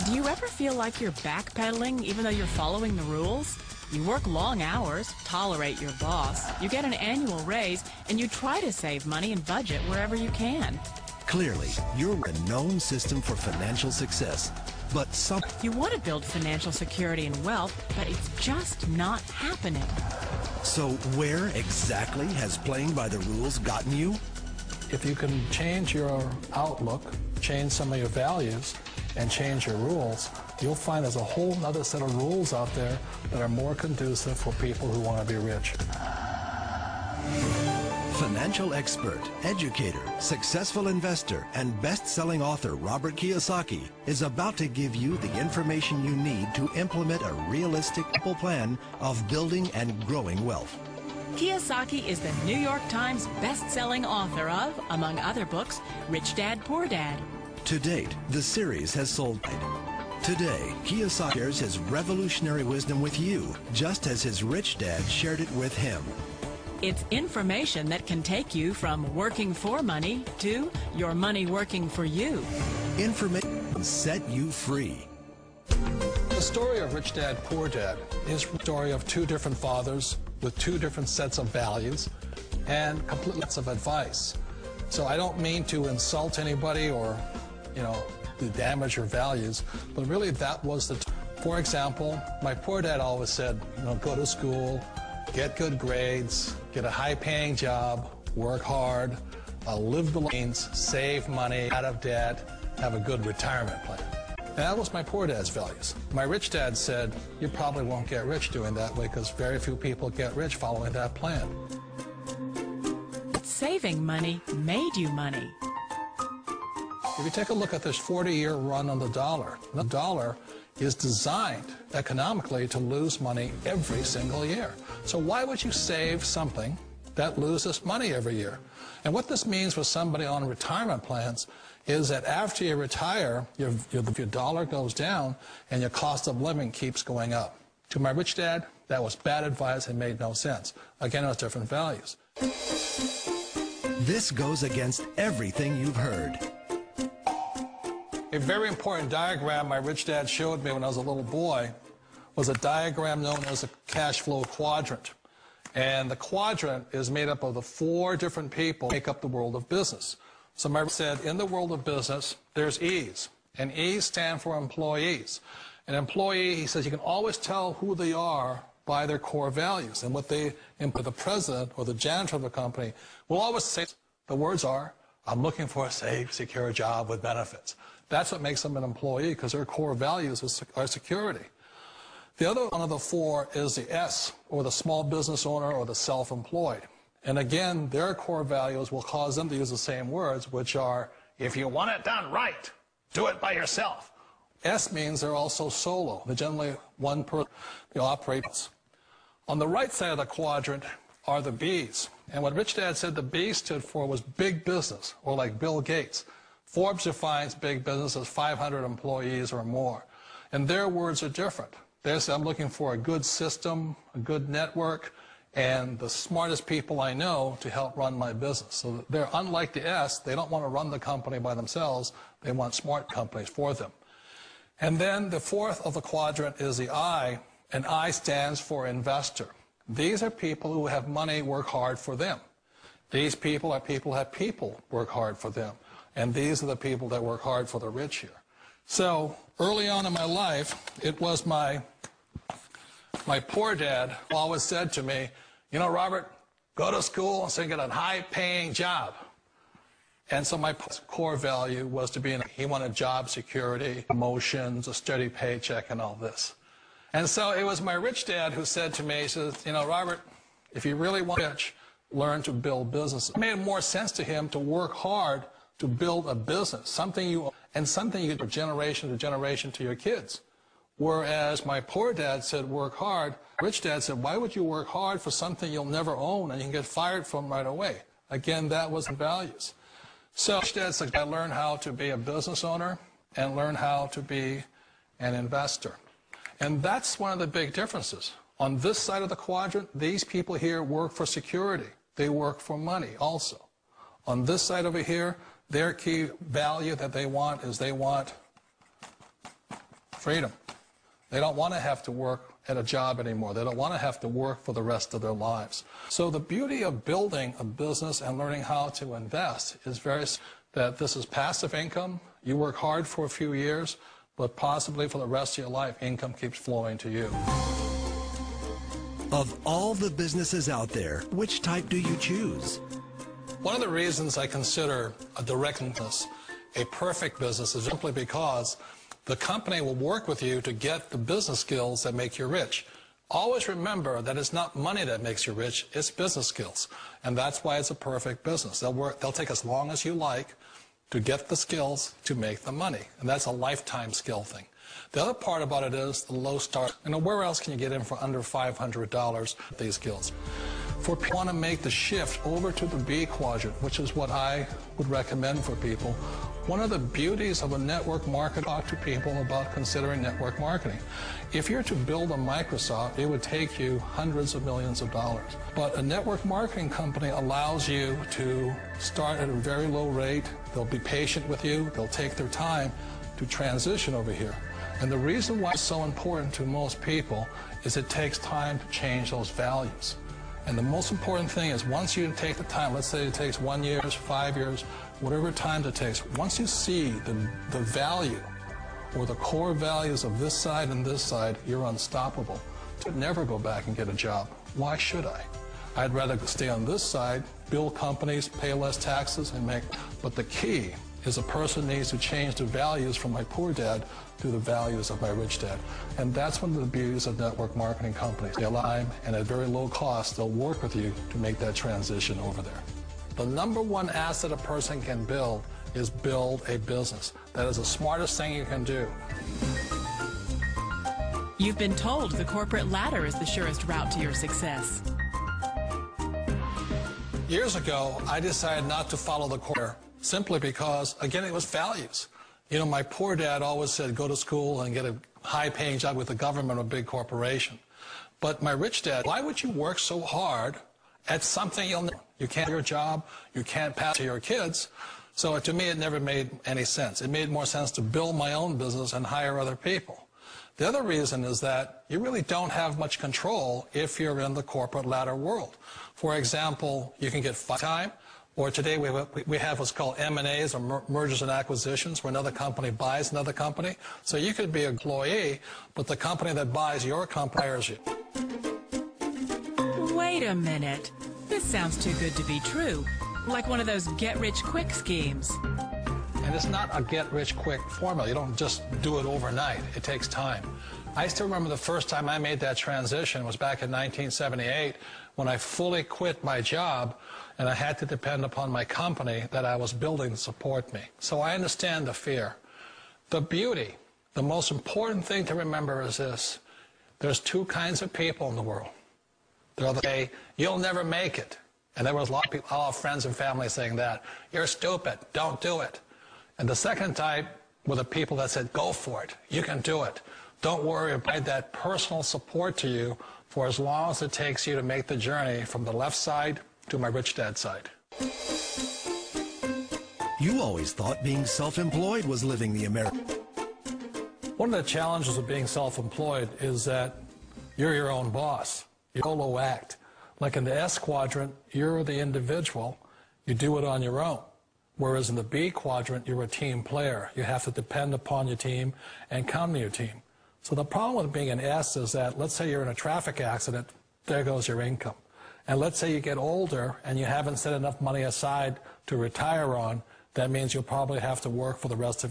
Do you ever feel like you're backpedaling even though you're following the rules? You work long hours, tolerate your boss, you get an annual raise, and you try to save money and budget wherever you can. Clearly, you're a known system for financial success, but you want to build financial security and wealth, but it's just not happening. So where exactly has playing by the rules gotten you? If you can change your outlook, change some of your values, and change your rules, you'll find there's a whole other set of rules out there that are more conducive for people who want to be rich. Financial expert, educator, successful investor, and best-selling author Robert Kiyosaki is about to give you the information you need to implement a realistic plan of building and growing wealth. Kiyosaki is the New York Times best-selling author of, among other books, Rich Dad, Poor Dad. To date, the series has sold. Today, Kiyosaki shares his revolutionary wisdom with you, just as his rich dad shared it with him. It's information that can take you from working for money to your money working for you. Information set you free. The story of Rich Dad, Poor Dad is the story of two different fathers with two different sets of values and complete sets of advice. So I don't mean to insult anybody or, to damage your values, but really that was the... For example, my poor dad always said, go to school, get good grades, get a high-paying job, work hard, live the means, save money, out of debt, have a good retirement plan. And that was my poor dad's values. My rich dad said, you probably won't get rich doing that way because very few people get rich following that plan. Saving money made you money. If you take a look at this 40-year run on the dollar is designed economically to lose money every single year. So why would you save something that loses money every year? And what this means for somebody on retirement plans is that after you retire, your dollar goes down and your cost of living keeps going up. To my rich dad, that was bad advice and made no sense. Again, it was different values. This goes against everything you've heard. A very important diagram my rich dad showed me when I was a little boy was a diagram known as a cash flow quadrant. And the quadrant is made up of the four different people who make up the world of business. So my said, in the world of business, there's E's. And E's stand for employees. An employee, he says, you can always tell who they are by their core values. And what they input, the president or the janitor of the company will always say, the words are, I'm looking for a safe, secure job with benefits. That's what makes them an employee, because their core values are security. The other one of the four is the S, or the small business owner or the self-employed. And again, their core values will cause them to use the same words, which are, if you want it done right, do it by yourself. S means they're also solo. They're generally one person who operates. On the right side of the quadrant are the B's. And what Rich Dad said the B stood for was big business, or like Bill Gates. Forbes defines big business as 500 employees or more. And their words are different. They say, I'm looking for a good system, a good network, and the smartest people I know to help run my business. So they're unlike the S. They don't want to run the company by themselves. They want smart companies for them. And then the fourth of the quadrant is the I, and I stands for investor. These are people who have money work hard for them. These people are people who have people work hard for them. And these are the people that work hard for the rich here. So early on in my life, it was my poor dad who always said to me, Robert, go to school and get a high-paying job. And so my core value was to be he wanted job security, promotions, a steady paycheck, and all this. And so it was my rich dad who said to me, he says, Robert, if you really want to be rich, learn to build businesses. It made more sense to him to work hard to build a business, something you do from generation to generation to your kids. Whereas my poor dad said, work hard. Rich dad said, why would you work hard for something you'll never own and you can get fired from right away? Again, that was the values. So rich dad said, I learned how to be a business owner and learn how to be an investor. And that's one of the big differences. On this side of the quadrant, these people here work for security. They work for money also. On this side over here, their key value that they want is they want freedom. They don't want to have to work at a job anymore. They don't want to have to work for the rest of their lives. So the beauty of building a business and learning how to invest is that this is passive income. You work hard for a few years, but possibly for the rest of your life, income keeps flowing to you. Of all the businesses out there, which type do you choose? One of the reasons I consider a direct business a perfect business is simply because the company will work with you to get the business skills that make you rich. Always remember that it's not money that makes you rich, it's business skills. And that's why it's a perfect business. They'll take as long as you like to get the skills to make the money. And that's a lifetime skill thing. The other part about it is the low start. Where else can you get in for under $500 with these skills? For people who want to make the shift over to the B quadrant, which is what I would recommend for people, one of the beauties of a network market, talk to people about considering network marketing. If you're to build a Microsoft, it would take you hundreds of millions of dollars. But a network marketing company allows you to start at a very low rate. They'll be patient with you. They'll take their time to transition over here. And the reason why it's so important to most people is it takes time to change those values. And the most important thing is once you take the time, let's say it takes 1 year, 5 years, whatever time it takes, once you see the value or the core values of this side and this side, you're unstoppable. I'd never go back and get a job. Why should I? I'd rather stay on this side, build companies, pay less taxes, and make. But the key is a person needs to change the values from my poor dad to the values of my rich dad. And that's one of the beauties of network marketing companies. They allow time, and at very low cost, they'll work with you to make that transition over there. The number one asset a person can build is build a business. That is the smartest thing you can do. You've been told the corporate ladder is the surest route to your success. Years ago, I decided not to follow the corporate simply because, again, it was values. My poor dad always said, go to school and get a high-paying job with the government or a big corporation. But my rich dad, why would you work so hard at something you can't do your job, you can't pass to your kids? So to me, it never made any sense. It made more sense to build my own business and hire other people. The other reason is that you really don't have much control if you're in the corporate ladder world. For example, you can get time. Or today we have what's called M&As, or mergers and acquisitions, where another company buys another company. So you could be an employee, but the company that buys your company hires you. Wait a minute. This sounds too good to be true. Like one of those get-rich-quick schemes. And it's not a get-rich-quick formula. You don't just do it overnight. It takes time. I still remember the first time I made that transition was back in 1978 when I fully quit my job and I had to depend upon my company that I was building to support me. So I understand the fear. The beauty, the most important thing to remember is this. There's two kinds of people in the world. There are the say, you'll never make it. And there was a lot of people, all friends and family saying that. You're stupid. Don't do it. And the second type were the people that said, go for it. You can do it. Don't worry about that personal support to you for as long as it takes you to make the journey from the left side to my rich dad side. You always thought being self-employed was living the American. One of the challenges of being self-employed is that you're your own boss. You solo act. Like in the S quadrant, you're the individual. You do it on your own. Whereas in the B quadrant, you're a team player. You have to depend upon your team and count on your team. So the problem with being an S is that, let's say you're in a traffic accident, there goes your income. And let's say you get older and you haven't set enough money aside to retire on, that means you'll probably have to work for the rest of your